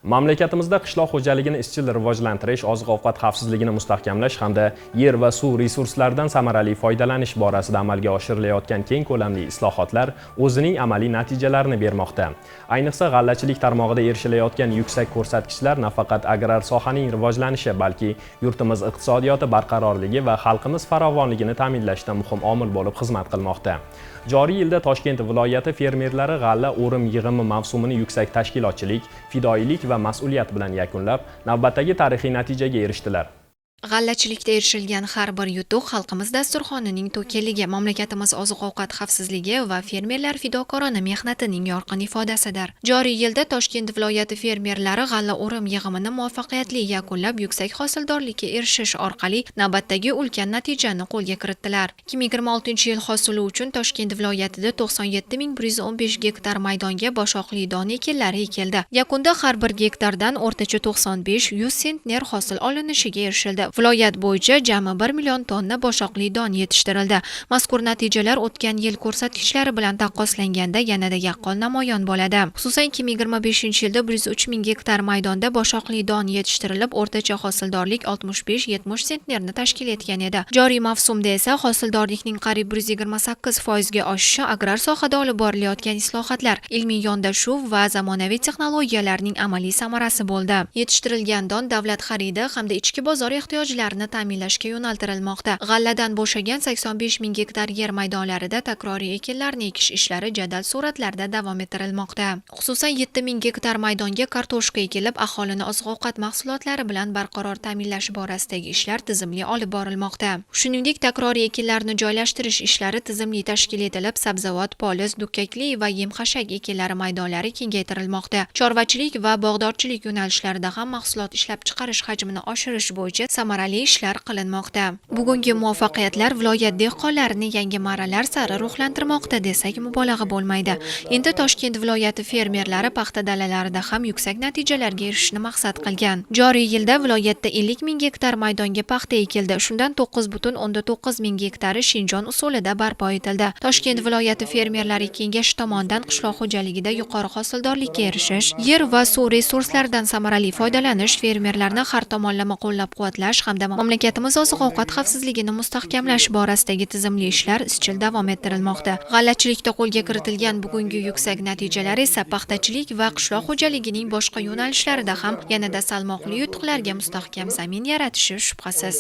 Mamlakatimizda qishloq xo'jaligini izchil rivojlantirish, oziq-ovqat xavfsizligini mustahkamlash hamda yer va suv resurslaridan samarali foydalanish borasida amalga oshirilayotgan keng ko'lamli islohotlar o'zining amaliy natijalarini bermoqda. Ayniqsa g'allachilik tarmog'ida erishilayotgan yuksak ko'rsatkichlar nafaqat agrar sohaning rivojlanishi, balki yurtimiz iqtisodiyoti barqarorligi va xalqimiz farovonligini ta'minlashda muhim omil bo'lib xizmat qilmoqda. Joriy yilda Toshkent viloyati fermerlari g'alla o'rim yig'imi mavsumini yuksak tashkilotchilik, fidoyilik va mas'uliyat bilan yakunlab, navbatdagi tarixiy natijaga erishdilar. G'allachilikda erishilgan har bir yutuq xalqimiz dasturxonining to'kinligi, mamlakatimiz oziq-ovqat xavfsizligi va fermerlar fidokorona mehnatining yorqin ifodasidir. Joriy yilda Toshkent viloyati fermerlari g'alla o'rim yig'imini muvaffaqiyatli yakunlab, yuksak hosildorlikka erishish orqali navbatdagi ulkan natijani qo'lga kiritdilar. 2026-yil hosili uchun Toshkent viloyatida 97.115 gektar maydonga boshoqli don ekinlari ekildi. Yakunda har bir gektardan o'rtacha 95-100 sentner hosil olinishiga erishildi. Viloyat bo'yicha jami 1 million tonna boshoqli don yetishtirildi. Mazkur natijalar o'tgan yil ko'rsatkichlari bilan taqqoslanganda yanada yaqqol namoyon bo'ladi. Xususan 2025-yilda 103 ming gektar maydonda boshoqli don yetishtirilib, o'rtacha hosildorlik 65-70 sentnerni tashkil etgan edi. Joriy mavsumda esa hosildorlikning qariyb 128% ga oshishi agrar sohada olib borilayotgan islohotlar, ilmiy yondashuv va zamonaviy texnologiyalarning amaliy samarasi bo'ldi. Yetishtirilgan don davlat xaridi hamda ichki bozor ehtiyojlarini ta'minlashga yo'naltirilmoqda. G'alladan bo'shagan 85 ming gektar yer maydonlarida takroriy ekinlarni ekish ishlari jadal sur'atlarda davom ettirilmoqda. Xususan 7 ming gektar maydonga kartoshka ekilib, aholini oziq-ovqat mahsulotlari bilan barqaror ta'minlash borasidagi ishlar tizimli olib borilmoqda. Shuningdek, takroriy ekinlarni joylashtirish ishlari tizimli tashkil etilib, sabzavot, poliz, dukkakli va yem-xashak ekinlari maydonlari kengaytirilmoqda. Chorvachilik va bog'dorchilik yo'nalishlarida ham mahsulot ishlab chiqarish hajmini oshirish bo'yicha samarali ishlar qilinmoqda. Bugungi muvaffaqiyatlar viloyat dehqonlarini yangi marralar sari ruhlantirmoqda desak mubolag'a bo'lmaydi. Endi Toshkent viloyati fermerlari paxta dalalarida ham yuksak natijalarga erishishni maqsad qilgan. Joriy yilda viloyatda 50 ming gektar maydonga paxta ekildi. Shundan 9,9 ming gektari Shinjon usulida barpo etildi. Toshkent viloyati fermerlari kengashi tomonidan qishloq xo'jaligida yuqori hosildorlikka erishish, yer va suv resurslaridan samarali foydalanish, fermerlarni har tomonlama qo'llab-quvvatlash hamda mamlakatimiz oziq-ovqat xavfsizligini mustahkamlash borasidagi tizimli ishlar izchil davom ettirilmoqda. G'allachilikda qo'lga kiritilgan bugungi yuksak natijalar esa paxtachilik va qishloq xo'jaligining boshqa yo'nalishlarida ham yanada salmoqli yutuqlarga mustahkam zamin yaratishi shubhasiz.